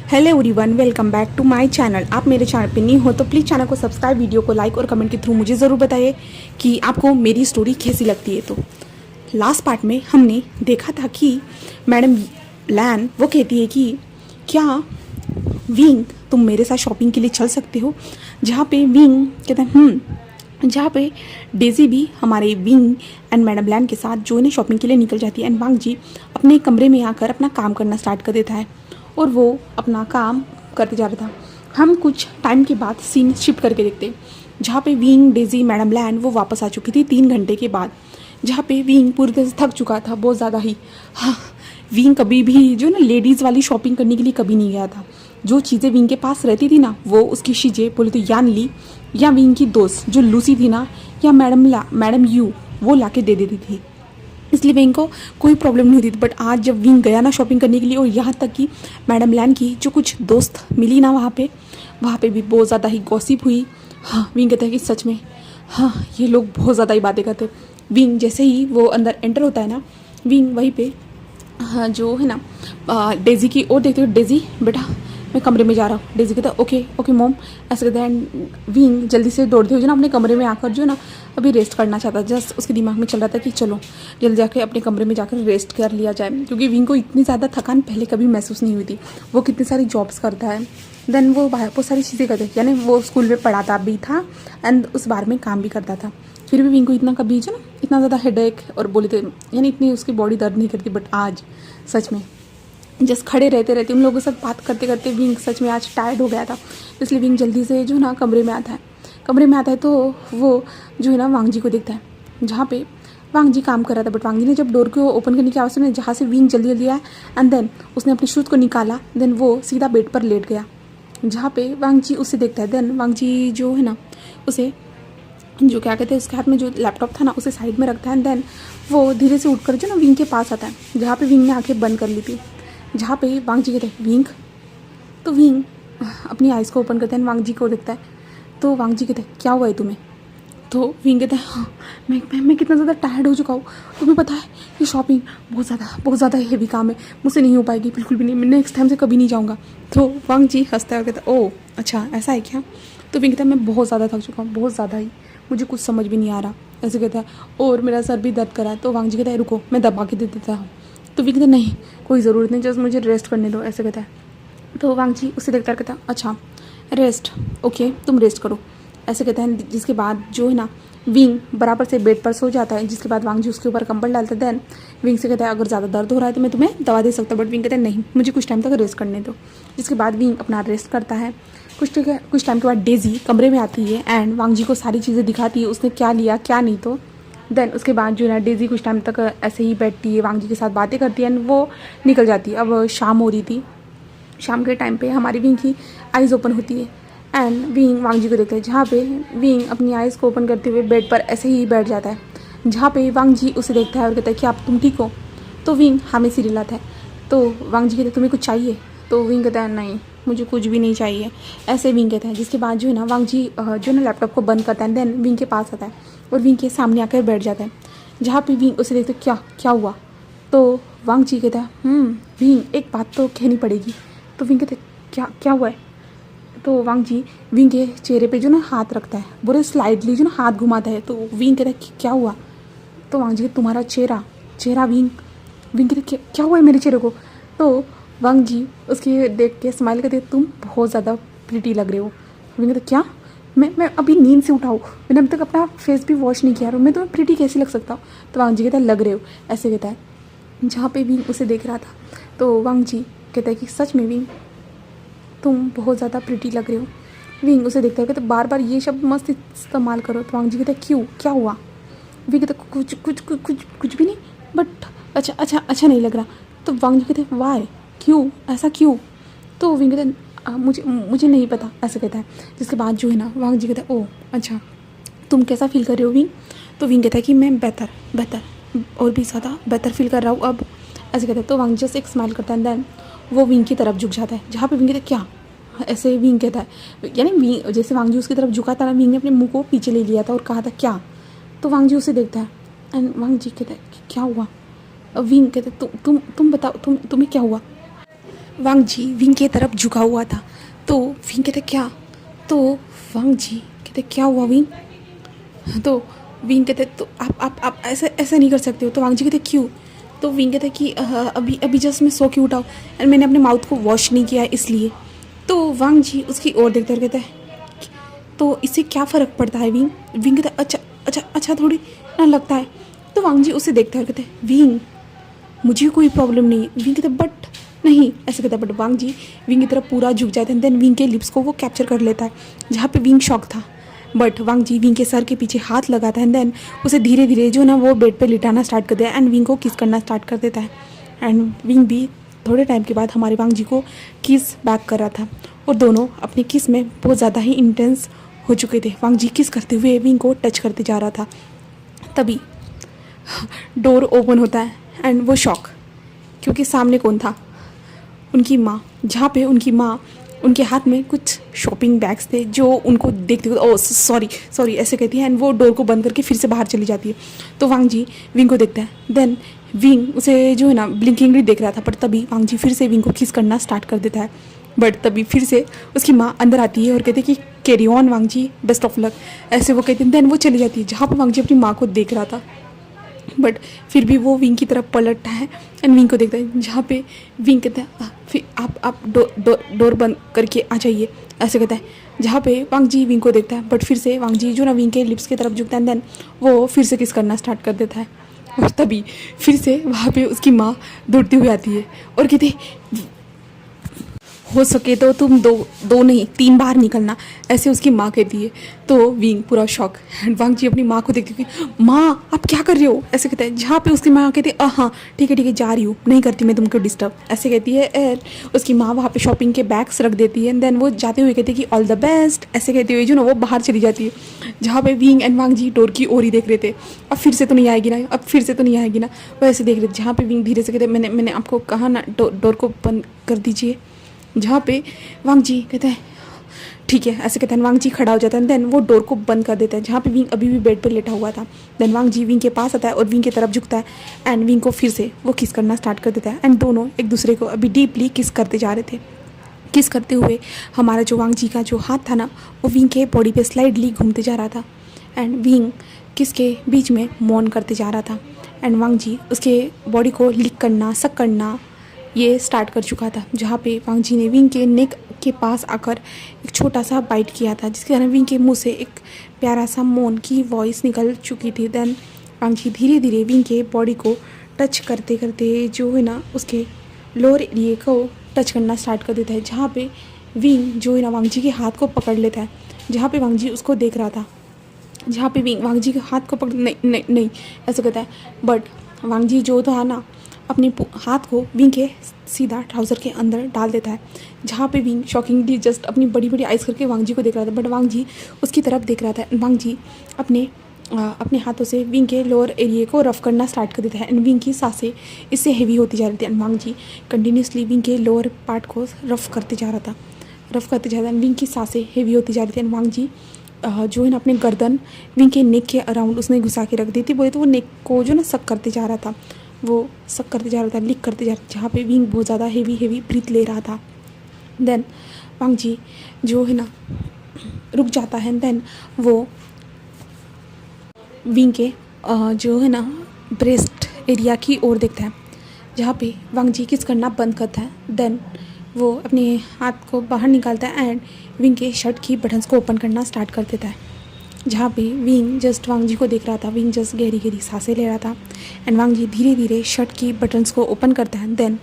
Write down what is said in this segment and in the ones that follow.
Hello everyone, welcome back to my channel. आप मेरे channel पे न्यू हो तो प्लीज़ चैनल को सब्सक्राइब, वीडियो को लाइक और कमेंट के थ्रू मुझे ज़रूर बताइए कि आपको मेरी स्टोरी कैसी लगती है। तो लास्ट पार्ट में हमने देखा था कि मैडम लैन वो कहती है कि क्या विंग तुम मेरे साथ शॉपिंग के लिए चल सकते हो, जहाँ पे विंग कहते हैं जहाँ पे डेजी भी हमारे विंग एंड मैडम लैन के साथ जो इन्हें शॉपिंग के लिए निकल जाती है एंड वांग जी अपने कमरे में आकर अपना काम करना स्टार्ट कर देता है और वो अपना काम करते जा रहा था। हम कुछ टाइम के बाद सीन शिफ्ट करके देखते जहाँ पे विंग, डेजी, मैडम लैन वो वापस आ चुकी थी 3 घंटे के बाद, जहाँ पे विंग पूरी तरह से थक चुका था बहुत ज़्यादा ही। हाँ, विंग कभी भी जो ना लेडीज़ वाली शॉपिंग करने के लिए कभी नहीं गया था। जो चीज़ें विंग के पास रहती थी ना, वो उसकी चीज़ें बोले तो यान ली या विंग की दोस्त जो लूसी थी ना, या मैडम यू वो ला के दे देती थी, इसलिए विंग को कोई प्रॉब्लम नहीं होती थी। बट आज जब विंग गया ना शॉपिंग करने के लिए, और यहाँ तक कि मैडम लैन की जो कुछ दोस्त मिली ना वहाँ पे भी बहुत ज़्यादा ही गॉसिप हुई। हाँ, विंग कहता है कि सच में हाँ ये लोग बहुत ज़्यादा ही बातें करते। विंग जैसे ही वो अंदर एंटर होता है ना, विंग वहीं पे हाँ जो है ना डेजी की ओर देखते हुए, डेजी बेटा मैं कमरे में जा रहा हूँ। डेजी कहता है ओके ओके मॉम, ऐसे कहता है। एंड विंग जल्दी से दौड़ते हुए जो ना अपने कमरे में आकर जो ना अभी रेस्ट करना चाहता, जस्ट उसके दिमाग में चल रहा था कि चलो जल्दी जाके अपने कमरे में जाकर रेस्ट कर लिया जाए, क्योंकि विंग को इतनी ज़्यादा थकान पहले कभी महसूस नहीं हुई थी। वो कितनी सारी जॉब्स करता है, देन वो बहुत सारी चीज़ें करता है, यानी वो स्कूल में पढ़ाता भी था एंड उस बार में काम भी करता था। फिर भी विंग को इतना कभी जो ना इतना ज़्यादा हेडेक और बोले तो यानी इतनी उसकी बॉडी दर्द नहीं करती। बट आज सच में जस्ट खड़े रहते उन लोगों के साथ बात करते करते विंग सच में आज टायर्ड हो गया था। इसलिए विंग जल्दी से जो ना कमरे में आता है तो वो जो है ना वांग जी को देखता है, जहाँ पे वांग जी काम कर रहा था। बट वांग जी ने जब डोर को ओपन करने की आवाज़ सुनी, जहाँ से विंग जल्दी जल्दी आया एंड देन उसने अपने शूज़ को निकाला, देन वो सीधा बेड पर लेट गया, जहाँ पे वांग जी उसे देखता है। देन वांग जी जो है ना उसे जो क्या कहते हैं उसके हाथ में जो लैपटॉप था ना उसे साइड में रखता है एंड देन वो धीरे से उठकर जो ना विंग के पास आता है, जहाँ पे विंग ने आंखें बंद कर ली थी, जहाँ पे वांग जी कहते हैं विंग। तो विंग अपनी आइज़ को ओपन करता है, वांग जी को देखता है। तो वांग जी कहते हैं क्या हुआ है तुम्हें? तो विंग कहता है हाँ मैं कितना ज़्यादा टायर्ड हो चुका हूँ, तुम्हें पता है कि शॉपिंग बहुत ज़्यादा हेवी काम है, मुझसे नहीं हो पाएगी बिल्कुल भी नहीं, मैं नेक्स्ट टाइम से कभी नहीं जाऊँगा। तो वांग जी हंसता है और कहता है ओह अच्छा ऐसा है क्या? तो विंग कहता है मैं बहुत ज़्यादा थक चुका हूँ, बहुत ज़्यादा ही, मुझे कुछ समझ भी नहीं आ रहा, ऐसे कहता है। और मेरा सर भी दर्द करा है। तो वांग जी कहता है रुको मैं दबा के दे देता हूँ। तो विंग कहता है नहीं कोई ज़रूरत नहीं, जस्ट मुझे रेस्ट करने दो, ऐसे कहता है। तो वांग जी उसे देखता कहता अच्छा रेस्ट, ओके तुम रेस्ट करो, ऐसे कहते हैं। जिसके बाद जो है ना विंग बराबर से बेड पर सो जाता है, जिसके बाद वांग जी उसके ऊपर कंबल डालता है। देन विंग से कहता है अगर ज़्यादा दर्द हो रहा है तो मैं तुम्हें दवा दे सकता हूँ। बट विंग कहता है नहीं मुझे कुछ टाइम तक रेस्ट करने दो। जिसके बाद विंग अपना रेस्ट करता है। कुछ टाइम के बाद डेजी कमरे में आती है एंड वांग जी को सारी चीज़ें दिखाती है उसने क्या लिया क्या नहीं। तो देन उसके बाद जो है ना डेजी कुछ टाइम तक ऐसे ही बैठती है, वांग जी के साथ बातें करती है एंड वो निकल जाती है। अब शाम हो रही थी, शाम के टाइम पे हमारी विंग की आइज़ ओपन होती है एंड विंग वांग जी को देखता है, जहाँ पे विंग अपनी आइज़ को ओपन करते हुए बेड पर ऐसे ही बैठ जाता है, जहाँ पे वांग जी उसे देखता है और कहता है कि आप तुम ठीक हो? तो विंग हमें सी रिलाता है। तो वांग जी कहते हैं तुम्हें कुछ चाहिए? तो विंग कहता है नहीं मुझे कुछ भी नहीं चाहिए, ऐसे विंग कहता है। जिसके बाद जो है ना वांग जी जो ना लैपटॉप को बंद करता है, देन विंग के पास आता है और विंग के सामने आकर बैठ जाता है, जहाँ पे विंग उसे देखते क्या क्या हुआ? तो वांग जी कहता है विंग एक बात तो कहनी पड़ेगी। तो विंग कहते क्या क्या हुआ है? तो वांग जी विंग के चेहरे पे जो ना हाथ रखता है, बुरे स्लाइडली जो ना हाथ घुमाता है। तो विंग कहता है कि क्या हुआ? तो वांग जी तुम्हारा चेहरा विंग कहते क्या हुआ है मेरे चेहरे को? तो वांग जी उसके देख के स्माइल करते तुम बहुत ज़्यादा प्रिटी लग रहे हो। विंग कहते क्या? मैं अभी नींद से उठा हूँ, मैंने अभी तक अपना फेस भी वॉश नहीं किया, मैं तुम्हें प्रिटी कैसे लग सकता हूँ? तो वांग जी कहता है लग रहे हो, ऐसे कहता है। जहाँ पे विंग उसे देख रहा था तो वांग जी कहता है कि सच में विंग तुम बहुत ज़्यादा प्रिटी लग रहे हो। विंग उसे देखता है कहते बार बार ये शब्द मस्त इस्तेमाल करो। तो वांग जी कहता है क्यों क्या हुआ? विंग कहता कुछ भी नहीं, बट अच्छा नहीं लग रहा। तो वांग जी कहते हैं वाई क्यों ऐसा क्यों? तो विंग कहता है मुझे नहीं पता, ऐसे कहता है। जिसके बाद जो है ना वांग जी कहता है ओह अच्छा तुम कैसा फील कर रहे हो विंग? तो विंग कहता है कि मैं बेहतर और भी ज़्यादा बेहतर फील कर रहा हूँ अब, ऐसे कहता है। तो वांग जस्ट एक स्माइल करता है देन वो विंग की तरफ झुक जाता है, जहाँ पे विंग कहता है क्या? ऐसे विंग कहता है, यानी विंग जैसे वांग जी उसकी तरफ झुका था ना, विंग ने अपने मुंह को पीछे ले लिया था और कहा था क्या? तो वांग जी उसे देखता है एंड वांग जी कहता है क्या हुआ? विंग कहते तुम बताओ तुम्हें क्या हुआ? वांग जी विंग की तरफ झुका हुआ था। तो विंग कहते क्या? तो वांग जी कहते क्या हुआ विंग? तो विंग कहते तो आप ऐसे ऐसे नहीं कर सकते हो। तो वांग जी कहते क्यों? तो विंग कहते कि अभी अभी जस्ट मैं सो के उठा हूँ एंड मैंने अपने माउथ को वॉश नहीं किया है इसलिए। तो वांग जी उसकी ओर देखते और कहते हैं तो इससे क्या फ़र्क पड़ता है विंग? विंग कहता अच्छा अच्छा अच्छा थोड़ी ना लगता है। तो वांग जी उसे देखते हैं और कहते हैं विंग मुझे कोई प्रॉब्लम नहीं है। विंग कहते बट नहीं ऐसे कहता है। बट वांग जी विंग की तरफ पूरा झुक जाते हैं। देन विंग के लिप्स को वो कैप्चर कर लेता है जहाँ पे विंग शॉक था। बट वांग जी विंग के सर के पीछे हाथ लगाता है एंड देन उसे धीरे धीरे जो ना वो बेड पे लिटाना स्टार्ट कर दिया एंड विंग को किस करना स्टार्ट कर देता है। एंड विंग भी थोड़े टाइम के बाद हमारे वांग जी को किस बैक कर रहा था और दोनों अपने किस में बहुत ज़्यादा ही इंटेंस हो चुके थे। वांग जी किस करते हुए विंग को टच करते जा रहा था। तभी डोर ओपन होता है एंड वो शॉक क्योंकि सामने कौन था? उनकी माँ। जहाँ पे उनकी माँ उनके हाथ में कुछ शॉपिंग बैग्स थे जो उनको देखते हुए ओ सॉरी सॉरी ऐसे कहती है एंड वो डोर को बंद करके फिर से बाहर चली जाती है। तो वांग जी विंग को देखता है। देन विंग उसे जो है ना ब्लिंकिंगली देख रहा था पर तभी वांग जी फिर से विंग को किस करना स्टार्ट कर देता है। बट तभी फिर से उसकी माँ अंदर आती है और कहती है कि carry on Wang ji best of luck ऐसे वो कहती है। देन वो चली जाती है जहाँ पर वांग जी अपनी माँ को देख रहा था। बट फिर भी वो विंग की तरफ पलटता है एंड विंग को देखता है जहाँ पे विंग कहता है फिर आप डोर बंद करके आ जाइए ऐसे कहता है। जहाँ पे वांग जी विंग को देखता है बट फिर से वांग जी जो ना विंग के लिप्स की तरफ झुकता है देन वो फिर से किस करना स्टार्ट कर देता है। और तभी फिर से वहाँ पे उसकी माँ दौड़ती हुई आती है और कहती है हो सके तो तुम दो नहीं 3 बार निकलना ऐसे उसकी माँ कहती है। तो विंग पूरा शॉक एंड वांग जी अपनी माँ को देखती है माँ आप क्या कर रहे हो ऐसे कहता है। जहाँ पे उसकी माँ कहती है हाँ ठीक है जा रही हूँ नहीं करती मैं तुमको डिस्टर्ब ऐसे कहती है। एंड उसकी माँ वहाँ पे शॉपिंग के बैग्स रख देती है एंड देन वो जाते हुए कहती है कि ऑल द बेस्ट ऐसे कहती हुए जो ना वो बाहर चली जाती है। जहाँ पे wing and Wang ji door की ओर ही देख रहे थे अब फिर से तो नहीं आएगी ना अब फिर से तो नहीं आएगी ना वैसे देख रहे थे। जहाँ पे विंग धीरे से कहते मैंने आपको कहा ना डोर को बंद कर दीजिए। जहाँ पे वांग जी कहते हैं ठीक है ऐसे कहते हैं। वांग जी खड़ा हो जाता है देन वो डोर को बंद कर देता है जहाँ पे विंग अभी भी बेड पे लेटा हुआ था। देन वांग जी विंग के पास आता है और विंग की तरफ झुकता है एंड विंग को फिर से वो किस करना स्टार्ट कर देता है एंड दोनों एक दूसरे को अभी डीपली किस करते जा रहे थे। किस करते हुए हमारा जो वांग जी का जो हाथ था ना वो विंग के बॉडी पे स्लाइडली घूमते जा रहा था एंड विंग किस के बीच में मौन करते जा रहा था एंड वांग जी उसके बॉडी को लिक करना सक करना ये स्टार्ट कर चुका था। जहाँ पे वांग जी ने विंग के नेक के पास आकर एक छोटा सा बाइट किया था जिसके कारण विंग के मुंह से एक प्यारा सा मौन की वॉइस निकल चुकी थी। देन वांग जी धीरे धीरे विंग के बॉडी को टच करते करते जो है ना उसके लोअर एरिया को टच करना स्टार्ट कर देता है। जहाँ पे विंग जो है ना वांग जी के हाथ को पकड़ लेता है जहाँ पे वांग जी उसको देख रहा था। जहाँ पे विंग वांग जी के हाथ को पकड़ नहीं नहीं नहीं ऐसा कहता है। बट वांग जी जो था ना अपने हाथ को विंग के सीधा ट्राउज़र के अंदर डाल देता है। जहाँ पे विंग शॉकिंगली जस्ट अपनी बड़ी बड़ी आइज़ करके वांग जी को देख रहा था बट वांग जी उसकी तरफ देख रहा था। वांग जी अपने हाथों से विंग के लोअर एरिया को रफ़ करना स्टार्ट कर देता है एंड विंग की सांसें इससे हेवी होती जा रही थी and Wang ji continuously wing के लोअर पार्ट को रफ़ करते जा रहा था एंड विंग की सांसें हेवी होती जा रही थी एंड वांग जी जो है ना अपने गर्दन विंग के नेक के अराउंड उसने घुसा के रख दी थी। बोले तो वो नेक को जो ना सक करते जा रहा था लिक करते जा रहा था जहाँ पे विंग बहुत ज़्यादा हेवी ब्रीथ ले रहा था। देन वांग जी जो है ना रुक जाता है देन वो विंग के जो है ना ब्रेस्ट एरिया की ओर देखता है जहाँ पे वांग जी किस करना बंद करता है। देन वो अपने हाथ को बाहर निकालता है एंड विंग के शर्ट की बटन्स को ओपन करना स्टार्ट कर देता है। जहाँ पे विंग जस्ट वांग जी को देख रहा था। विंग जस्ट गहरी सांसें ले रहा था एंड वांग जी धीरे धीरे शर्ट की बटन्स को ओपन करता है। देन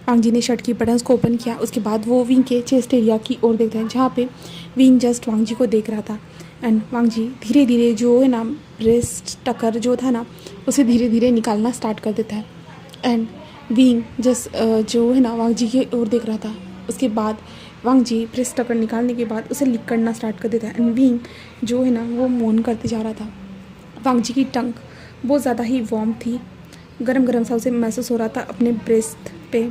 वांग जी ने शर्ट की बटन्स को ओपन किया। उसके बाद वो विंग के चेस्ट एरिया की ओर देखता है जहाँ पे विंग जस्ट वांग जी को देख रहा था एंड वांग जी धीरे धीरे जो है ना ब्रेस्ट टकर जो था ना उसे धीरे धीरे निकालना स्टार्ट कर देता है एंड विंग जस्ट जो है ना वांग जी की ओर देख रहा था। उसके बाद वांग जी ब्रेस्ट टकर निकालने के बाद उसे लिक करना स्टार्ट कर देता है एंड विंग जो है ना वो मौन करते जा रहा था। वांग जी की टंग बहुत ज़्यादा ही वार्म थी, गरम सा उसे महसूस हो रहा था अपने ब्रेस्ट पे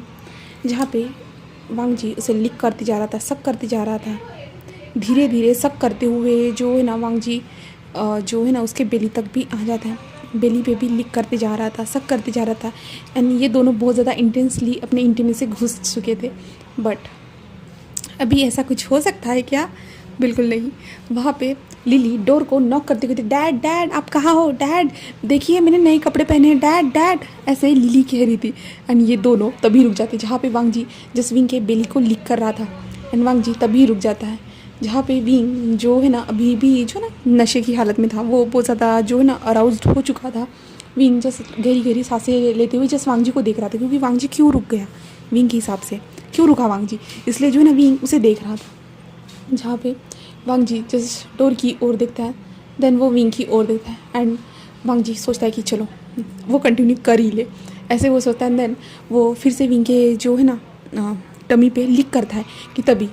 जहाँ पे वांग जी उसे लिक करते जा रहा था सक करते जा रहा था। धीरे धीरे सक करते हुए जो है ना वांग जी जो है ना उसके बेली तक भी आ जाता है। बेली पे भी लिक करते जा रहा था, सक करते जा रहा था। एंड ये दोनों बहुत ज़्यादा इंटेंसली अपने इंटीमेसी से घुस चुके थे। बट अभी ऐसा कुछ हो सकता है क्या? बिल्कुल नहीं। वहाँ पे लिली डोर को नॉक करते कहते, डैड डैड आप कहाँ हो, डैड देखिए मैंने नए कपड़े पहने हैं, डैड डैड, ऐसे ही लिली कह रही थी। एंड ये दोनों तभी रुक जाते जहाँ पे वांग जी जिस विंग के बेली को लिक कर रहा था। एंड वांग जी तभी रुक जाता है जहाँ पे विंग जो है ना अभी भी जो ना नशे की हालत में था, वो बहुत ज़्यादा जो है ना अराउज्ड हो चुका था। विंग जस गहरी गहरी सांसें लेते हुए जस वांग जी को देख रहा था, क्योंकि वांग जी क्यों रुक गया विंग के हिसाब से, क्यों रुका वांग जी, इसलिए जो है ना विंग उसे देख रहा था। जहाँ पे वांग जी जिस डोर की ओर देखता है, देन वो विंग की ओर देखता है। एंड वांग जी सोचता है कि चलो वो कंटिन्यू कर ही ले, ऐसे वो सोचता है। देन वो फिर से विंग के जो है ना टमी पे लिक करता है कि तभी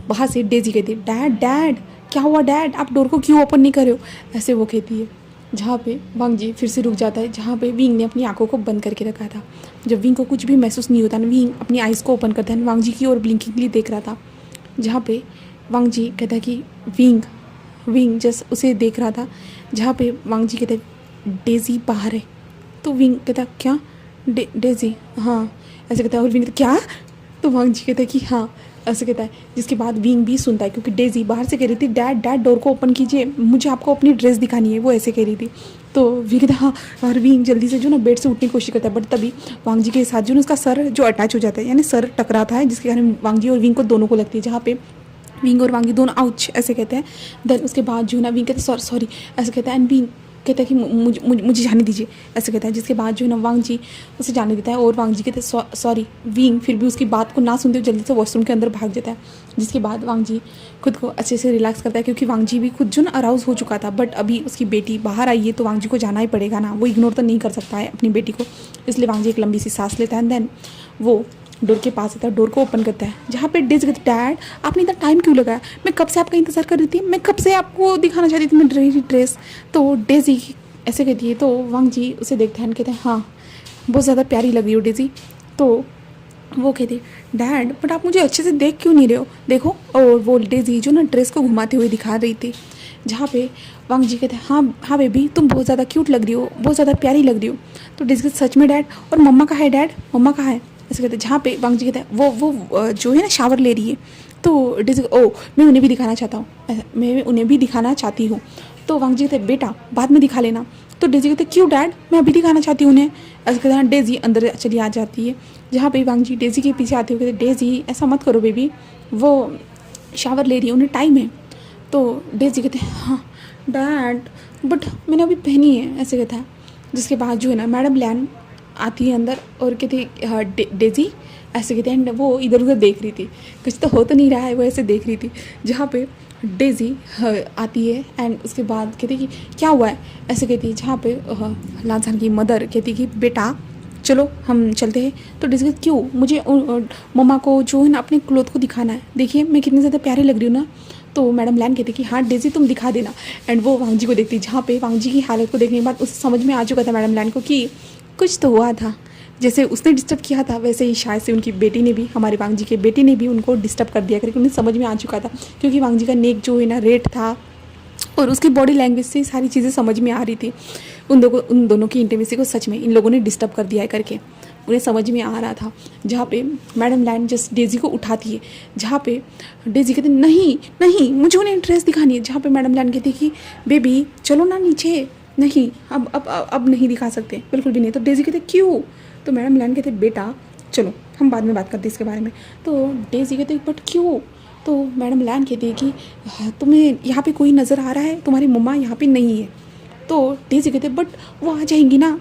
वहाँ से डेजी कहती है, डैड डैड क्या हुआ डैड, आप डोर को क्यों ओपन नहीं कर रहे हो, ऐसे वो कहती है। जहाँ पे वांग जी फिर से रुक जाता है जहाँ पे विंग ने अपनी आंखों को बंद करके रखा था। जब विंग को कुछ भी महसूस नहीं होता ना, विंग अपनी आइज़ को ओपन करता है, वांग जी की ओर ब्लिंकिंगली देख रहा था। जहाँ पे वांग जी कहता है कि विंग जस्ट उसे देख रहा था। जहाँ पे वांग जी कहते हैं, डेजी बाहर है। तो विंग कहता क्या, डेजी हाँ, ऐसे कहता है। और विंग कहता क्या, तो वांग जी कहता है कि हाँ, ऐसे कहता है। जिसके बाद विंग भी सुनता है, क्योंकि डेजी बाहर से कह रही थी, डैड डैड डोर को ओपन कीजिए, मुझे आपको अपनी ड्रेस दिखानी है, वो ऐसे कह रही थी। तो विंग कहता हाँ, और विंग जल्दी से जो ना बेड से उठने की कोशिश करता है। बट तभी वांग जी के साथ जो ना उसका सर जो अटैच हो जाता है, यानी सर टकराता है, जिसके कारण वांग जी और विंग को दोनों को लगती है। जहाँ पे विंग और वांगी दोनों आउच ऐसे कहते हैं। देन उसके बाद जो ना विंग कहते हैं सॉरी ऐसे कहता है। एंड विंग कहता है कि मुझे जाने दीजिए, ऐसे कहता है। जिसके बाद जो है ना वांग जी उसे जाने देता है, और वांग जी कहते हैं सॉरी। विंग फिर भी उसकी बात को ना सुनते हुए जल्दी से वॉशरूम के अंदर भाग जाता है। जिसके बाद वांग जी खुद को अच्छे से रिलैक्स करता है, क्योंकि वांग जी भी खुद जो ना अराउज हो चुका था। बट अभी उसकी बेटी बाहर आई है तो वांग जी को जाना ही पड़ेगा ना, वो इग्नोर तो नहीं कर सकता है अपनी बेटी को। इसलिए वांग जी एक लंबी सी सांस लेता है। देन वो डोर के पास आता है, डोर को ओपन करता है। जहाँ पे डेजी कहती, डैड आपने इतना टाइम क्यों लगाया, मैं कब से आपका इंतज़ार कर रही थी, मैं कब से आपको दिखाना चाहती थी मेरी ड्रेस। तो डेजी ऐसे कहती है। तो वांग जी उसे देखते हैं, कहते हैं हाँ बहुत ज़्यादा प्यारी लग रही हो डेजी। तो वो कहती डैड बट आप मुझे अच्छे से देख क्यों नहीं रहे हो, देखो। और वो डेजी जो ना ड्रेस को घुमाते हुए दिखा रही थी। जहाँ पे वांग जी कहते हैं हाँ बेबी तुम बहुत ज़्यादा क्यूट लग रही हो, बहुत ज़्यादा प्यारी लग रही हो। तो डेजी कहते सच में डैड, और मम्मा कहाँ है डैड, मम्मा कहाँ है, ऐसे कहते हैं। जहाँ पे वांग जी कहते हैं वो जो है ना शावर ले रही है। तो डेजी ओ मैं उन्हें भी दिखाना चाहता हूँ, मैं उन्हें भी दिखाना चाहती हूँ। तो वांग जी कहते बेटा बाद में दिखा लेना। तो डेजी कहते क्यों डैड, मैं अभी दिखाना चाहती हूँ उन्हें, ऐसे कहते हैं। डेजी अंदर चली आ जाती है। जहाँ पे वांग जी डेजी के पीछे आते हुए कहते डेजी ऐसा मत करो बेबी, वो शावर ले रही है, उन्हें टाइम है। तो डेजी कहते हैं हाँ डैड बट मैंने अभी पहनी है, ऐसे कहता है। जिसके बाद जो है ना मैडम लैन आती है अंदर और कहती हाँ डेजी, ऐसे कहते हैं। वो इधर उधर देख रही थी, कुछ तो हो तो नहीं रहा है, वो ऐसे देख रही थी। जहाँ पे डेजी आती है एंड उसके बाद कहती कि क्या हुआ है, ऐसे कहती है। जहाँ पे लांसान की मदर कहती कि बेटा चलो हम चलते हैं। तो डेजी कहती क्यों, मुझे मम्मा को जो है ना अपने क्लोथ को दिखाना है, देखिए मैं कितनी ज़्यादा प्यारी लग रही हूँ ना। तो मैडम लैन कहती कि हाँ डेजी तुम दिखा देना। एंड वो वांग जी को देखती, जहाँ पे वांग जी की हालत को देखने के बाद उसे समझ में आ चुका था मैडम लैन को कि कुछ तो हुआ था। जैसे उसने डिस्टर्ब किया था वैसे ही शायद से उनकी बेटी ने भी, हमारे वांग जी के बेटी ने भी उनको डिस्टर्ब कर दिया, करके उन्हें समझ में आ चुका था। क्योंकि वांग जी का नेक जो है ना रेड था, और उसकी बॉडी लैंग्वेज से सारी चीज़ें समझ में आ रही थी। उन दोनों की इंटीमेसी को सच में इन लोगों ने डिस्टर्ब कर दिया है करके उन्हें समझ में आ रहा था। जहाँ पे मैडम लैंड जस्ट डेजी को उठाती है। जहाँ पे डेजी कहते नहीं मुझे उन्हें ड्रेस दिखानी है। जहाँ पे मैडम लैंड कहती कि बेबी चलो ना नीचे, नहीं अब नहीं दिखा सकते, बिल्कुल भी नहीं। तो डेजी कहते क्यों, तो मैडम लैंड कहते बेटा चलो हम बाद में बात करते हैं इसके बारे में। तो डेजी कहते बट क्यों, तो मैडम लैन कहती है कि तुम्हें यहाँ पे कोई नज़र आ रहा है, तुम्हारी मम्मा यहाँ पे नहीं है। तो डेजी कहते बट वो आ जाएंगी ना,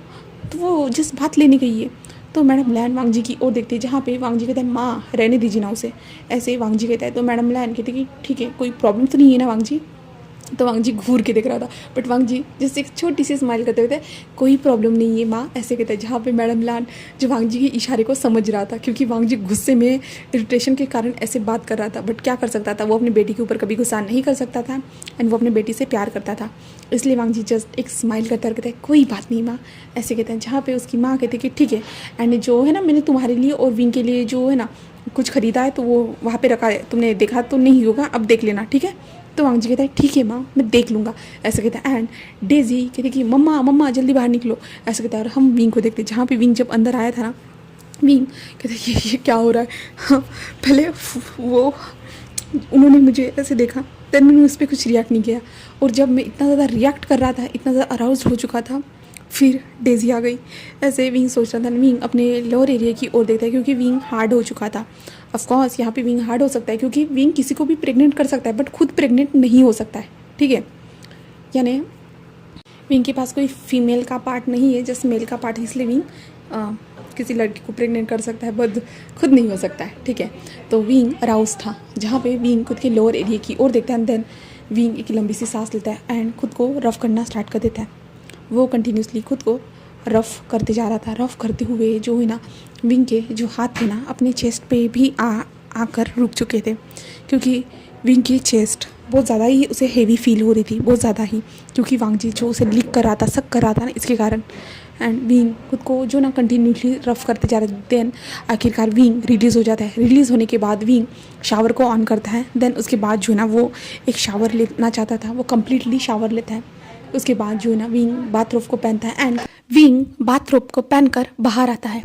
तो वो जिस बात लेने गई है। तो मैडम लैन वांग जी की ओर देखती है, जहाँ पे वांग जी कहते हैं माँ रहने दीजिए ना उसे, ऐसे वांग जी कहता है। तो मैडम लैन कहती कि ठीक है कोई प्रॉब्लम तो नहीं है ना वांग जी। तो वांग जी घूर के देख रहा था, बट वांग जी जैसे एक छोटी सी स्माइल करते हुए थे, कोई प्रॉब्लम नहीं है माँ, ऐसे कहते हैं। जहाँ पे मैडम लान जो वांग जी के इशारे को समझ रहा था, क्योंकि वांग जी गुस्से में इरिटेशन के कारण ऐसे बात कर रहा था। बट क्या कर सकता था, वो अपनी बेटी के ऊपर कभी गुस्सा नहीं कर सकता था, एंड वो अपनी बेटी से प्यार करता था। इसलिए वांग जी जस्ट एक स्माइल करते कहते हैं कोई बात नहीं माँ, ऐसे कहते हैं। जहाँ पे उसकी माँ कहते कि ठीक है, एंड जो है ना मैंने तुम्हारे लिए और विंग के लिए जो है ना कुछ ख़रीदा है, तो वो वहाँ पे रखा है, तुमने देखा तो नहीं होगा, अब देख लेना ठीक है। तो वांग जी कहता है ठीक है माँ, मैं देख लूँगा, ऐसे कहता है। एंड डेजी कहती कि मम्मा मम्मा जल्दी बाहर निकलो, ऐसे कहता है। और हम विंग को देखते हैं, जहाँ पे विंग जब अंदर आया था ना, विंग कहते ये क्या हो रहा है। हाँ, पहले वो उन्होंने मुझे ऐसे देखा, देन मैंने उस पर कुछ रिएक्ट नहीं किया। और जब मैं इतना ज़्यादा रिएक्ट कर रहा था, इतना ज़्यादा अराउज हो चुका था, फिर डेजी आ गई। ऐसे विंग सोच रहा था, विंग अपने लोअर एरिया की ओर देखता है, क्योंकि विंग हार्ड हो चुका था। ऑफकोर्स यहाँ पे विंग हार्ड हो सकता है, क्योंकि विंग किसी को भी प्रेग्नेंट कर सकता है, बट खुद प्रेग्नेंट नहीं हो सकता है, ठीक है। यानी विंग के पास कोई फीमेल का पार्ट नहीं है, जस्ट मेल का पार्ट है, इसलिए विंग किसी लड़की को प्रेग्नेंट कर सकता है, बट खुद नहीं हो सकता है, ठीक है। तो विंग अराउज था, जहाँ पे विंग खुद के लोअर एरिया की ओर देखता है। एंड देन विंग एक लंबी सी सांस लेता है एंड खुद को रफ़ करना स्टार्ट कर देता है। वो कंटिन्यूसली खुद को रफ़ करते जा रहा था। रफ़ करते हुए जो है ना, विंग के जो हाथ थे ना, अपने चेस्ट पे भी आकर रुक चुके थे, क्योंकि विंग की चेस्ट बहुत ज़्यादा ही उसे हेवी फील हो रही थी, बहुत ज़्यादा ही, क्योंकि वांग जी जो उसे लिक कर रहा था, सक कर रहा था ना, इसके कारण। एंड विंग खुद को जो ना कंटिन्यूसली रफ़ करते जा रहे थे। देन आखिरकार विंग रिलीज़ हो जाता है। रिलीज़ होने के बाद विंग शावर को ऑन करता है। देन उसके बाद जो है ना, वो एक शावर लेना चाहता था, वो कम्प्लीटली शावर लेता है। उसके बाद जो है ना, विंग बाथरोब को पहनता है एंड विंग बाथरोब को पहनकर बाहर आता है।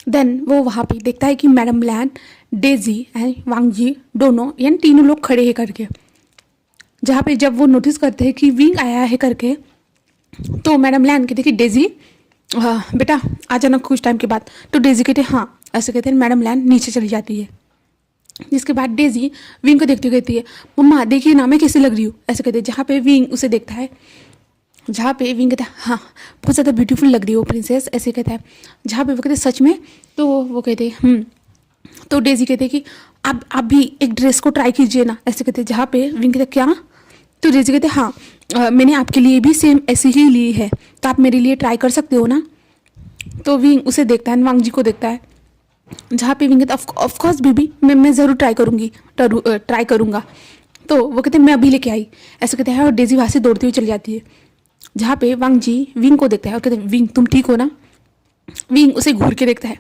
देन वो वहाँ पे देखता है कि madam Lan, Daisy and Wang जी दोनों, यानी तीनों लोग खड़े हैं करके। जहाँ पे जब वो नोटिस करते हैं कि विंग आया है करके, तो मैडम लैन कहते कि डेजी बेटा आ जाना कुछ टाइम के बाद। तो डेजी कहते हाँ, ऐसे कहते हैं। मैडम लैन नीचे चली जाती है, जिसके बाद डेजी विंग को देखती हुई कहती है मम्मा देखिए ना मैं कैसी लग रही हूँ, ऐसे कहते हैं। जहाँ पे विंग उसे देखता है, जहाँ पे विंग कहता है हाँ बहुत ज़्यादा ब्यूटीफुल लग रही हो प्रिंसेस, ऐसे कहता है। जहाँ पे वो कहते सच में, तो वो कहते तो डेजी कहते कि आप भी एक ड्रेस को ट्राई कीजिए ना, ऐसे कहते। जहाँ पे विंग कहते क्या, तो डेजी कहते हाँ मैंने आपके लिए भी सेम ऐसी ही ली है, तो आप मेरे लिए ट्राई कर सकते हो ना। तो विंग उसे देखता है, वांग जी को देखता है। जहाँ पे विंग कहता ऑफकोर्स बेबी, मैं ज़रूर ट्राई करूँगा। तो वो कहते मैं अभी लेके आई, ऐसे कहते हैं। और डेजी वहाँ से दौड़ती हुई चली जाती है। जहाँ पे वांग जी विंग को देखता है और कहते हैं विंग तुम ठीक हो ना। विंग उसे घूर के देखता है,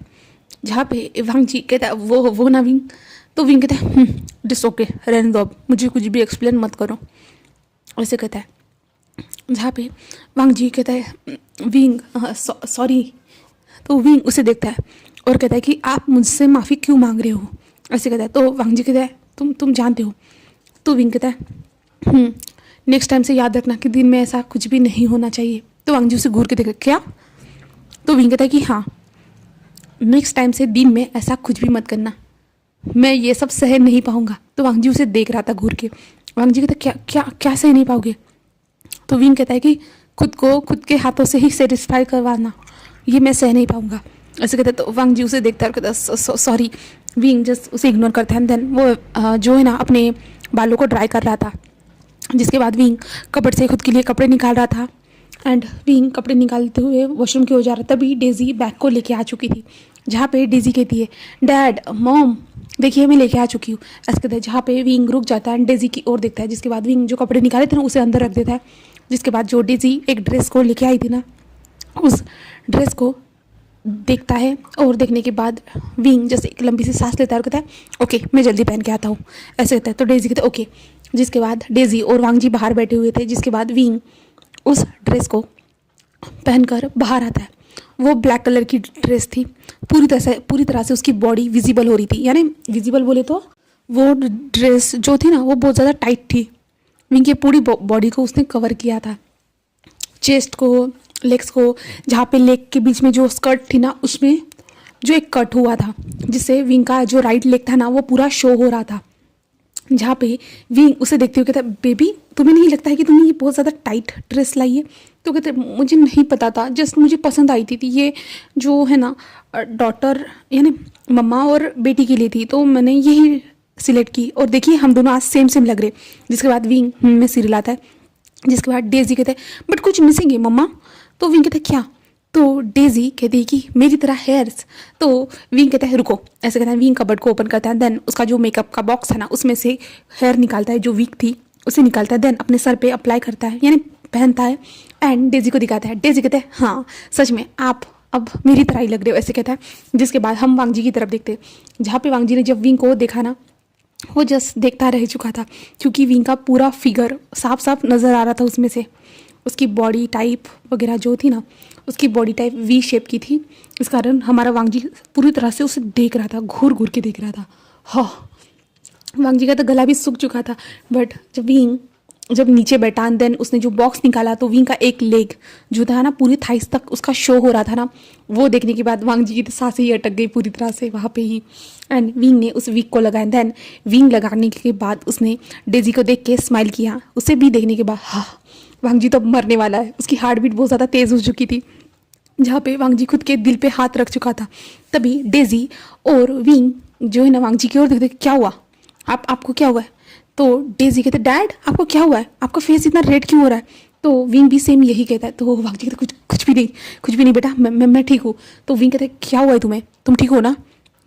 जहाँ पे वांग जी कहता है वो ना विंग। तो विंग कहता है डिस ओके, रहने दो, अब मुझे कुछ भी एक्सप्लेन मत करो, ऐसे कहता है। जहाँ पे वांग जी कहता है विंग सॉरी। तो विंग उसे देखता है और कहता है कि आप मुझसे माफ़ी क्यों मांग रहे हो, ऐसे कहता है। तो वांग जी कहता है तुम जानते हो। तो विंग कहता है नेक्स्ट टाइम से याद रखना कि दिन में ऐसा कुछ भी नहीं होना चाहिए। तो वांग जी उसे घूर के देखा क्या। तो विंग कहता है कि हाँ नेक्स्ट टाइम से दिन में ऐसा कुछ भी मत करना, मैं ये सब सह नहीं पाऊंगा। तो वांग जी उसे देख रहा था घूर के। वांग जी कहता क्या क्या क्या सह नहीं पाओगे। तो विंग कहता है कि खुद को खुद के हाथों से ही सेटिस्फाई करवाना, ये मैं सह नहीं पाऊंगा, ऐसे कहता है। तो वांग जी उसे देखता है और कहता सॉरी। विंग जस्ट उसे इग्नोर करता है। देन वो जो है ना अपने बालों को ड्राई कर रहा था, जिसके बाद विंग कपड़ से खुद के लिए कपड़े निकाल रहा था। एंड विंग कपड़े निकालते हुए वॉशरूम की ओर जा रहा, तभी डेजी बैग को लेके आ चुकी थी। जहाँ पे डेजी कहती है डैड मॉम देखिए मैं लेके आ चुकी हूँ, ऐसे कहते हैं। जहाँ पे विंग रुक जाता है, डेजी की ओर देखता है, जिसके बाद विंग जो कपड़े निकाले थे ना उसे अंदर रख देता है। जिसके बाद जो डेजी एक ड्रेस को लेके आई थी ना, उस ड्रेस को देखता है। और देखने के बाद विंग जैसे एक लंबी सी सांस लेता है और कहता है ओके मैं जल्दी पहन के आता हूँ, ऐसे कहता है। तो डेजी कहता है ओके। जिसके बाद डेजी और वांग जी बाहर बैठे हुए थे, जिसके बाद विंग उस ड्रेस को पहनकर बाहर आता है। वो ब्लैक कलर की ड्रेस थी, पूरी तरह से उसकी बॉडी विजिबल हो रही थी, यानी विजिबल बोले तो वो ड्रेस जो थी ना वो बहुत ज़्यादा टाइट थी। विंग की पूरी बॉडी को उसने कवर किया था, चेस्ट को, लेग्स को। जहाँ पे लेग के बीच में जो स्कर्ट थी ना उसमें जो एक कट हुआ था, जिससे विंग का जो राइट लेग था ना वो पूरा शो हो रहा था। जहाँ पे विंग उसे देखते हुए कहता बेबी तुम्हें नहीं लगता है कि तुमने ये बहुत ज़्यादा टाइट ड्रेस लाई है। तो कहते मुझे नहीं पता था, जस्ट मुझे पसंद आई थी ये जो है ना डॉटर यानी मम्मा और बेटी के लिए थी, तो मैंने यही सिलेक्ट की। और देखिए हम दोनों आज सेम सेम लग रहे। जिसके बाद विंग में सिर लाता है। जिसके बाद डेजी कहते हैं बट कुछ मिसिंग है मम्मा। तो विंग कहते क्या। तो डेजी कहती है कि मेरी तरह हेयर्स। तो विंग कहता है रुको, ऐसे कहता है। विंग कबर्ड को ओपन करता है। देन उसका जो मेकअप का बॉक्स है ना उसमें से हेयर निकालता है, जो वीक थी उसे निकालता है। देन अपने सर पे अप्लाई करता है, यानी पहनता है। एंड डेजी को दिखाता है। डेजी कहते हैं हाँ सच में आप अब मेरी तरह ही लग रहे हो, ऐसे कहता है। जिसके बाद हम वांग जी की तरफ देखते हैं। जहाँ पे वांग जी ने जब विंग को देखा ना, वो जस्ट देखता रह चुका था, क्योंकि विंग का पूरा फिगर साफ साफ नज़र आ रहा था उसमें से। उसकी बॉडी टाइप वगैरह जो थी ना, उसकी बॉडी टाइप वी शेप की थी। इस कारण हमारा वांगजी पूरी तरह से उसे देख रहा था, घूर घूर के देख रहा था। हाँ, वांगजी का तो गला भी सूख चुका था। बट जब नीचे बैठा देन उसने जो बॉक्स निकाला, तो विंग का एक लेग जो था ना पूरी थाइस तक उसका शो हो रहा था ना, वो देखने के बाद वांगजी की तो सांसें ही अटक गई पूरी तरह से वहाँ पे ही। एंड विंग ने उस विग को लगाया। देन विंग लगाने के बाद उसने डेजी को देख के स्माइल किया। उसे भी देखने के बाद हाँ, वांगजी तो अब मरने वाला है। उसकी हार्ट बीट बहुत ज़्यादा तेज़ हो चुकी थी, जहाँ पे वांगजी खुद के दिल पे हाथ रख चुका था। तभी डेजी और विंग जो है ना वांगजी की ओर देखते, क्या हुआ, आपको क्या हुआ है? तो डेजी कहते, डैड आपको क्या हुआ है, आपका फेस इतना रेड क्यों हो रहा है? तो विंग भी सेम यही कहता है। तो वांगजी कहते, कुछ भी नहीं बेटा, मैं ठीक हूँ। तो विंग कहते, क्या हुआ है तुम्हें, तुम ठीक हो ना?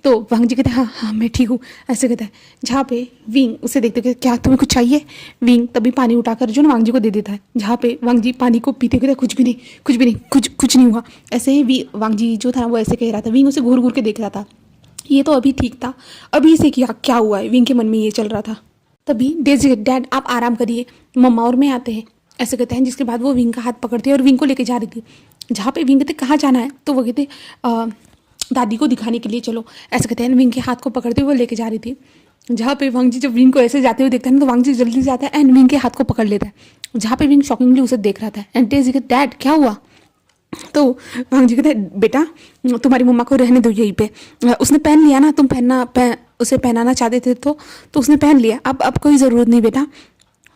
तो वांगजी कहते, हाँ मैं ठीक हूँ, ऐसे कहता है। जहाँ पे विंग उसे देखते कहते, क्या तुम्हें कुछ चाहिए? विंग तभी पानी उठाकर जो ना वांगजी को दे देता है। जहाँ पे वांगजी पानी को पीते कहते, कुछ भी नहीं, कुछ नहीं हुआ। ऐसे ही वांगजी जो था वो ऐसे कह रहा था। विंग उसे घूर घूर के देख रहा था। ये तो अभी ठीक था, अभी से क्या हुआ है, विंग के मन में ये चल रहा था। तभी डेजी, डैड आप आराम करिए, मम्मा और मैं आते हैं, ऐसे कहते हैं। जिसके बाद वो विंग का हाथ पकड़ते हैं और विंग को लेके जा रही थी। जहाँ पे विंग कहते, कहाँ जाना है? तो वो कहते, दादी को दिखाने के लिए चलो, ऐसे कहते हैं। विंग के हाथ को पकड़ते हुए वो लेके जा रही थी। जहाँ पे वांगजी जब विंग को ऐसे जाते हुए देखता है ना, तो वांगजी जल्दी से आता है एंड विंग के हाथ को पकड़ लेता है। जहाँ पे विंग शॉकिंगली उसे देख रहा था। एंड डेजी कहते, डैड क्या हुआ? तो वांगजी कहते, बेटा तुम्हारी मम्मा को रहने दो यहीं पे, उसने पहन लिया ना, तुम उसे पहनाना चाहते थे तो उसने पहन लिया, अब कोई ज़रूरत नहीं बेटा।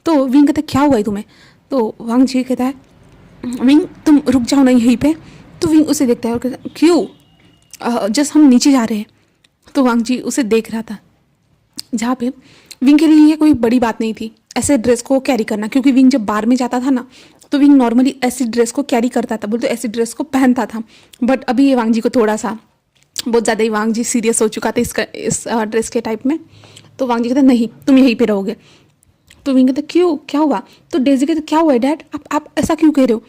तो विंग कहता, क्या हुआ है तुम्हें? तो वांगजी कहता है, विंग तुम रुक जाओ ना यहीं पे। तो विंग उसे देखता है और कहता, क्यों? जस्ट हम नीचे जा रहे हैं। तो वांगजी उसे देख रहा था। जहाँ पे विंग के लिए ये कोई बड़ी बात नहीं थी ऐसे ड्रेस को कैरी करना, क्योंकि विंग जब बार में जाता था ना, तो विंग नॉर्मली ऐसी ड्रेस को कैरी करता था, बोलते ऐसी ड्रेस को पहनता था। बट अभी ये वांगजी को थोड़ा सा बहुत ज़्यादा ही वांगजी सीरियस हो चुका था इस ड्रेस के टाइप में। तो वांगजी कहता, नहीं तुम यहीं पे रहोगे। तो विंग कहता, क्यों, क्या हुआ? तो डेजी कहते, क्या हुआ है डैड, आप ऐसा क्यों कह रहे हो?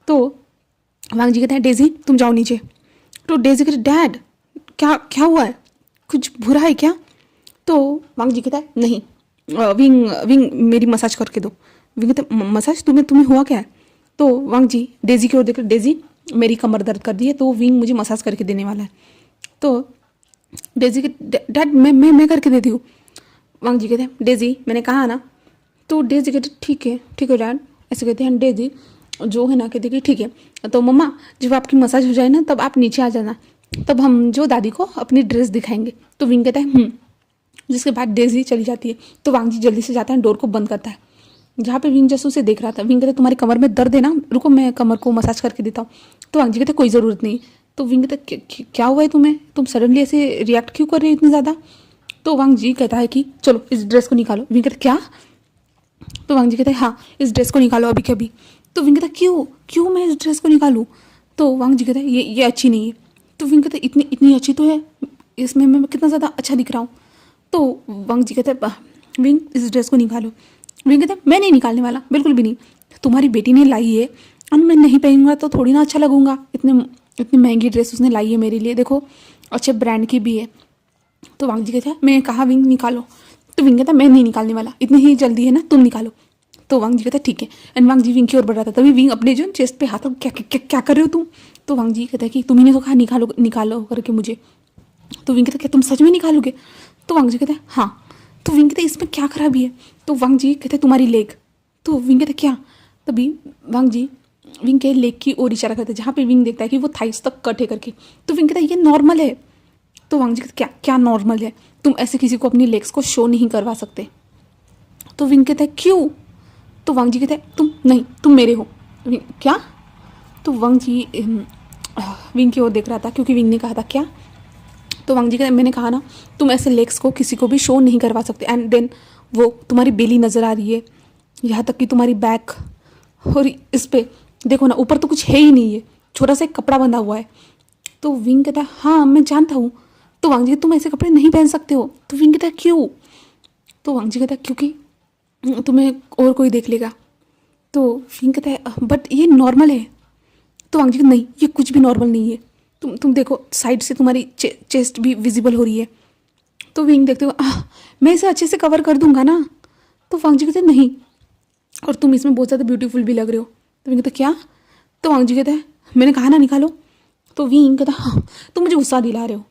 तो वांगजी कहते हैं, डेजी तुम जाओ नीचे। तो डेजी कहते, डैड क्या हुआ है, कुछ बुरा है क्या? तो वांगजी कहता है, नहीं विंग मेरी मसाज करके दो। विंग कहता है, मसाज तुम्हें हुआ क्या है? तो वांगजी डेजी की ओर देखकर, डेजी मेरी कमर दर्द कर दी है, तो विंग मुझे मसाज करके देने वाला है। तो डेजी के, डैड मैं करके देती हूँ। वांगजी कहते हैं, डेजी मैंने कहा ना। तो डेजी कहते, ठीक है डैड, ऐसे कहते हैं। डेजी जो है ना कहते कि ठीक है। तो मम्मा जब आपकी मसाज हो जाए ना, तब आप नीचे आ जाना, तब हम जो दादी को अपनी ड्रेस दिखाएंगे। तो विंग कहता है जिसके बाद डेजी चली जाती है। तो वांगजी जल्दी से जाता है, डोर को बंद करता है। जहाँ पे विंग जैसे उसे देख रहा था। विंग कहते, तुम्हारी कमर में दर्द है ना, रुको मैं कमर को मसाज करके देता हूँ। तो वांगजी कहते, कोई ज़रूरत नहीं। तो विंग कहते, क्या हुआ है तुम्हें, तुम सडनली ऐसे रिएक्ट क्यों कर रहे हो इतनी ज़्यादा? तो वांगजी कहता है कि चलो इस ड्रेस को निकालो। विंग कहते, क्या? तो वांगजी कहते हैं, हाँ इस ड्रेस को निकालो अभी के अभी। तो विंग कहता, क्यों मैं इस ड्रेस को निकालूँ? तो वांगजी कहते हैं, ये अच्छी नहीं है। तो विंग कहते, इतनी अच्छी तो है, इसमें मैं कितना ज़्यादा अच्छा दिख रहा हूँ। तो वांगजी कहते हैं, विंग इस ड्रेस को निकालो। विंग कहते हैं, मैं नहीं निकालने वाला, बिल्कुल भी नहीं। तुम्हारी बेटी ने लाई है और मैं नहीं पहनूंगा तो थोड़ी ना अच्छा लगूंगा। इतनी महंगी ड्रेस उसने लाई है मेरे लिए, देखो अच्छे ब्रांड की भी है। तो वांगजी कहते हैं, मैंने कहा विंग निकालो। तो विंग कहता है, मैं नहीं निकालने वाला, इतनी ही जल्दी है ना, तुम निकालो। तो वांगजी कहता है, ठीक है। एंड वांगजी विंग की ओर बढ़ रहा था। तभी विंग अपने जो चेस्ट पे हाथ, क्या कर रहे हो तुम? तो वांगजी कहता है कि तुम्ही ने तो कहा निकालो करके मुझे। तो विंग कहता है, क्या तुम सच में निकालोगे? तो वांगजी कहता है, हाँ। तो विंग कहते, इसमें क्या खराबी है? तो वांगजी कहते, तुम्हारी लेग। तो विंग कहते, क्या? तभी वांगजी विंग के लेग की ओर इशारा करते हैं, जहाँ पे विंग देखता है कि वो थाइस तक कट है करके। तो विंग कहता है, ये नॉर्मल है। तो वांगजी कहते, क्या नॉर्मल है? तुम ऐसे किसी को अपनी लेग्स को शो नहीं करवा सकते। तो विंग कहता है, क्यों? तो वांगजी कहता है, तुम मेरे हो। क्या? तो वांगजी विंग की ओर देख रहा था, क्योंकि विंग ने कहा था क्या। तो वांगजी कहते, मैंने कहा ना तुम ऐसे लेग्स को किसी को भी शो नहीं करवा सकते। एंड देन वो तुम्हारी बेली नज़र आ रही है, यहाँ तक कि तुम्हारी बैक, और इस पे देखो ना ऊपर तो कुछ है ही नहीं है, छोटा सा एक कपड़ा बंधा हुआ है। तो विंग कहता है, हाँ मैं जानता हूँ। तो वांगजी, तुम ऐसे कपड़े नहीं पहन सकते हो। तो विंग कहता है, क्यों? तो वांगजी कहता है, क्योंकि तुम्हें और कोई देख लेगा। तो विंग कहता है, बट ये नॉर्मल है। तो वांगजी कहता है, नहीं ये कुछ भी नॉर्मल नहीं है, तुम देखो साइड से तुम्हारी चेस्ट भी विजिबल हो रही है। तो विंग देखते हो, मैं इसे अच्छे से कवर कर दूंगा ना। तो वांग जी कहते हैं नहीं, और तुम इसमें बहुत ज़्यादा ब्यूटीफुल भी लग रहे हो। तो विंग कहता है क्या? तो वांग जी कहता है मैंने कहा ना निकालो। तो विंग कहता है हाँ तुम मुझे गुस्सा दिला रहे हो।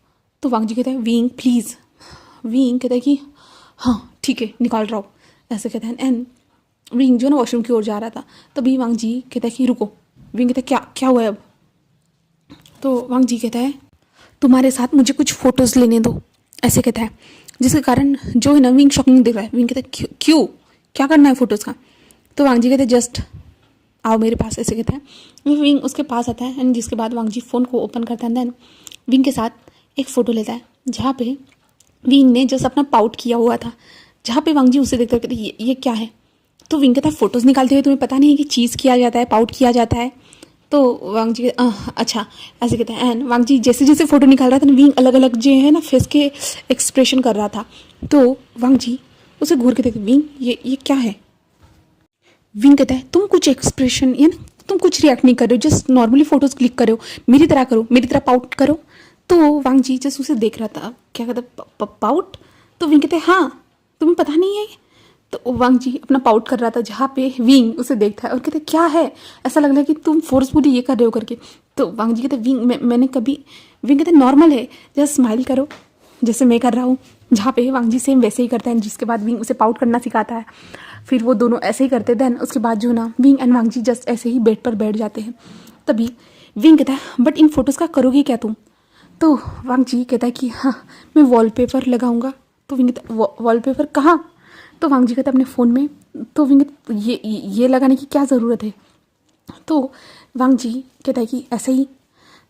तो वांग जी कहता है विंग प्लीज़। विंग कहता है कि हाँ ठीक है निकाल रहा हूँ, ऐसे कहता है। एंड विंग जो है ना वॉशरूम की ओर जा रहा था, तभी वांग जी कहता है कि रुको। विंग कहता है क्या क्या हुआ है अब? तो वांग जी कहता है तुम्हारे साथ मुझे कुछ फ़ोटोज़ लेने दो, ऐसे कहता है। जिसके कारण जो है ना विंग शॉकिंग दिख रहा है। विंग कहता है क्यों क्या करना है फ़ोटोज़ का? तो वांग जी कहते हैं जस्ट आओ मेरे पास, ऐसे कहता है। विंग उसके पास आता है एंड जिसके बाद वांग जी फ़ोन को ओपन करता है। देन विंग के साथ एक फ़ोटो लेता है जहाँ पे विंग ने जस्ट अपना पाउट किया हुआ था, जहाँ पे वांग जी उसे देखते कहते ये क्या है? तो विंग कहता है फ़ोटोज़ निकालते हुए तुम्हें पता नहीं है कि चीज़ किया जाता है, पाउट किया जाता है? तो वांग जी अच्छा, ऐसे कहते हैं। एंड वांग जी जैसे जैसे फ़ोटो निकाल रहा था ना, विंग अलग अलग जो है ना फेस के एक्सप्रेशन कर रहा था। तो वांग जी उसे घूर के देखते विंग ये क्या है? विंग कहता है तुम कुछ एक्सप्रेशन या ना तुम कुछ रिएक्ट नहीं कर रहे हो, जस्ट नॉर्मली फोटोज क्लिक करो, मेरी तरह करो, मेरी तरह पाउट करो। तो वांग जी जस्ट उसे देख रहा था, क्या कहता पाउट? तो विंग कहते हैं हाँ तुम्हें पता नहीं है? तो वांग जी अपना पाउट कर रहा था, जहाँ पे विंग उसे देखता है और कहते क्या है, ऐसा लग रहा है कि तुम फोर्सफुली ये कर रहे हो करके। तो वांग जी कहते विंग मैंने कभी, विंग कहते नॉर्मल है, जस्ट स्माइल करो जैसे मैं कर रहा हूँ। जहाँ पे वांग जी सेम वैसे ही करता है, जिसके बाद विंग उसे पाउट करना सिखाता है। फिर वो दोनों ऐसे ही करते। देन उसके बाद जो ना wing and Wang ji just ऐसे ही बेड पर बैठ जाते हैं। तभी विंग कहता है बट इन फोटोज़ का करोगी क्या तुम? तो वांग जी कहता है कि हाँ मैं वॉलपेपर लगाऊंगा। तो विंग कहता है वॉलपेपर कहाँ? तो वांग जी कहता है अपने फ़ोन में। तो विंग ये लगाने की क्या ज़रूरत है? तो वांग जी कहता है कि ऐसे ही।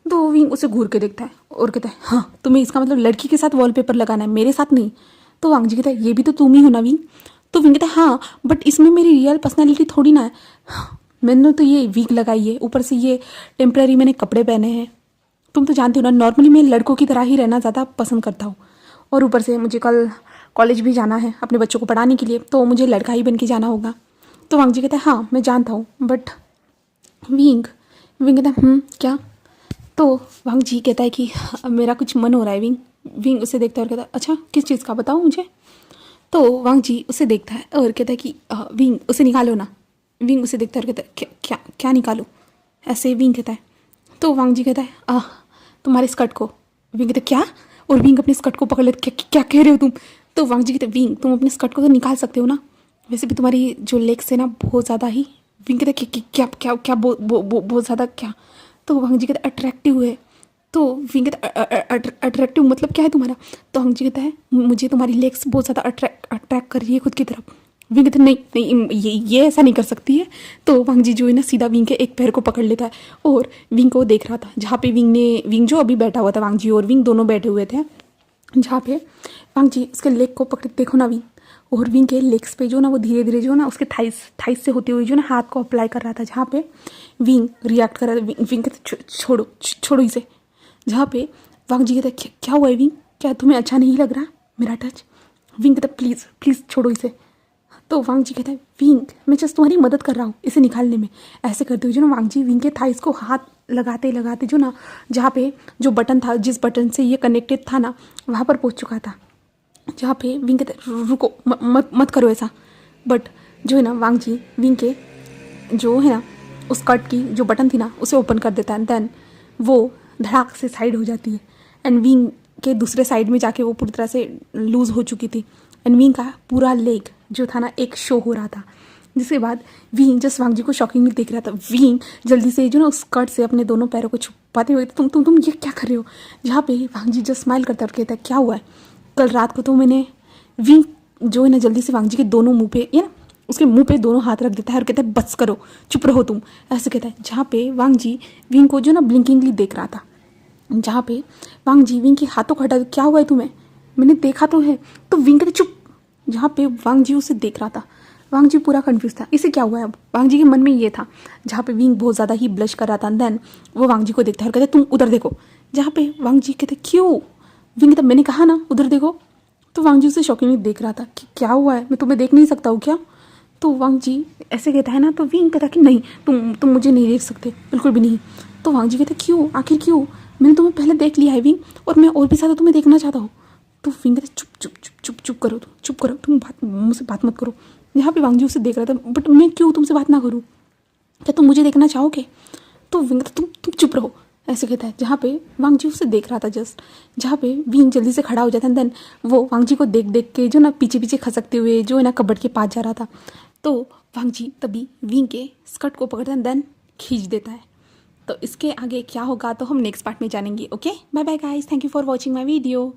तो विंग उसे घूर के देखता है और कहता है हाँ तुम्हें इसका मतलब लड़की के साथ वॉलपेपर लगाना है, मेरे साथ नहीं। तो वांग जी कहता है ये भी तो तुम ही हो ना विंग? तो विंग कहता है हाँ बट इसमें मेरी रियल पर्सनैलिटी थोड़ी ना है। हाँ, मैंने तो ये वीक लगाई है, ऊपर से ये टेम्प्रेरी मैंने कपड़े पहने हैं। तुम तो जानते हो ना नॉर्मली मैं लड़कों की तरह ही रहना ज़्यादा पसंद करता हूँ, और ऊपर से मुझे कल कॉलेज भी जाना है अपने बच्चों को पढ़ाने के लिए, तो मुझे लड़का ही बन के जाना होगा। तो वांग जी कहता है हाँ मैं जानता हूँ बट विंग विंग कहता है क्या? तो वांग जी कहता है कि मेरा कुछ मन हो रहा है विंग। विंग उसे देखता है और कहता है अच्छा किस चीज़ का बताओ मुझे। तो वांग जी उसे देखता है और कहता है कि विंग उसे निकालो ना। विंग उसे देखता है और कहता है क्या क्या क्या निकालो, ऐसे विंग कहता है। तो वांग जी कहता है तुम्हारे स्कर्ट को। विंग कहता है क्या? और विंग अपने स्कर्ट को पकड़ लेते क्या क्या कह रहे हो तुम? तो वांग जी कहते हैं विंग तुम अपने स्कर्ट को तो निकाल सकते हो ना, वैसे भी तुम्हारी जो लेग्स है ना बहुत ज़्यादा ही। विंग कहता है क्या क्या क्या बहुत ज़्यादा क्या? तो वांग जी कहता है अट्रैक्टिव है। तो विंग कहता है अट्रैक्टिव मतलब क्या है तुम्हारा? तो वांग जी कहता है मुझे तुम्हारी लेग्स बहुत ज़्यादा अट्रैक्ट कर रही है खुद की तरफ। विंग कहता है नहीं नहीं ये ऐसा नहीं कर सकती है। तो वांग जी जो है ना सीधा विंग के एक पैर को पकड़ लेता है और विंग को देख रहा था, जहाँ पे विंग जो अभी बैठा हुआ था, वांग जी और विंग दोनों बैठे हुए थे, जहाँ पे वांग जी उसके लेग को पकड़ देखो ना विंग, और विंग के लेग्स पे जो ना वो धीरे धीरे जो ना उसके थाइस से होते हुए जो ना हाथ को अप्लाई कर रहा था, जहाँ पे विंग रिएक्ट कर रहा था। विंग कहते छोड़ो इसे। जहाँ पे वांग जी कहते क्या हुआ है विंग, क्या तुम्हें अच्छा नहीं लग रहा मेरा टच? विंग कहता प्लीज़ प्लीज़ छोड़ो इसे। तो वांग जी कहता है विंग मैं जस्ट तुम्हारी मदद कर रहा हूँ इसे निकालने में, ऐसे करते हुए जो ना वांग जी विंग के थाइस को हाथ लगाते लगाते जो ना जहाँ पे जो बटन था, जिस बटन से ये कनेक्टेड था ना, वहाँ पर पहुँच चुका था, जहाँ पे विंग कहते रुको मत करो ऐसा। बट जो है ना वांग जी विंग के जो है ना उस कट की जो बटन थी ना उसे ओपन कर देता है। देन वो धड़ाक से साइड हो जाती है एंड विंग के दूसरे साइड में जाके वो पूरी तरह से लूज़ हो चुकी थी एंड विंग का पूरा लेग जो था ना एक शो हो रहा था। जिसके बाद विंग जस्ट वांग जी को शॉकिंगली देख रहा था। विंग जल्दी से जो ना उस कट से अपने दोनों पैरों को छुपाते हुए तुम ये क्या कर रहे हो? जहाँ पे वांग जी जस्ट स्माइल करता और कहता है क्या हुआ है, कल रात को तो मैंने, विंग जो है ना जल्दी से वांग जी के दोनों मुंह पे या ना उसके मुंह पे दोनों हाथ रख देता है और कहता है बस करो चुप रहो तुम, ऐसे कहता है। जहाँ पे वांग जी विंग को जो ना ब्लिंकिंगली देख रहा था, जहाँ पे वांग जी विंग के हाथों को हटा क्या हुआ है तुम्हें, मैंने देखा तो है। तो विंग कहते चुप। जहाँ पे वांग जी उसे देख रहा था, वांग जी पूरा कंफ्यूज था इसे क्या हुआ है। अब वांग जी के मन में ये था, जहाँ पे विंग बहुत ज़्यादा ही ब्लश कर रहा था। देन वो वांग जी को देखता है और कहते तुम उधर देखो। जहाँ पे वांग जी कहते क्यों? विंग कहता मैंने कहा ना उधर देखो। तो वांग जी उसे शॉकिंगली देख रहा था कि क्या हुआ है, मैं तुम्हें देख नहीं सकता हूँ क्या? तो वांग जी ऐसे कहता है ना, तो विंग कहता कि नहीं तुम मुझे नहीं देख सकते बिल्कुल भी नहीं। तो वांग जी कहते क्यों, आखिर क्यों? मैंने तुम्हें पहले देख लिया है विंग, और मैं और भी ज़्यादा तुम्हें देखना चाहता हूँ। तो विंग कहता चुप चुप चुप चुप चुप करो, तुम चुप करो, तुम बात मुझसे बात मत करो। यहाँ पे वांग जी उसे देख रहा था, बट मैं क्यों तुमसे बात ना करूँ, क्या तुम मुझे देखना चाहोगे? तो विंग कहता तुम चुप रहो, ऐसे कहता है। जहाँ पे वांग जी उसे देख रहा था जस्ट, जहाँ पे विंग जल्दी से खड़ा हो जाता है। देन वो वांग जी को देख देख के जो ना पीछे पीछे खसकते हुए जो है ना कबर्ड के पास जा रहा था, तो वांग जी तभी विंग के स्कर्ट को पकड़ता है, देन खींच देता है। तो इसके आगे क्या होगा तो हम नेक्स्ट पार्ट में जानेंगे। Okay, bye bye guys, thank you for watching my video.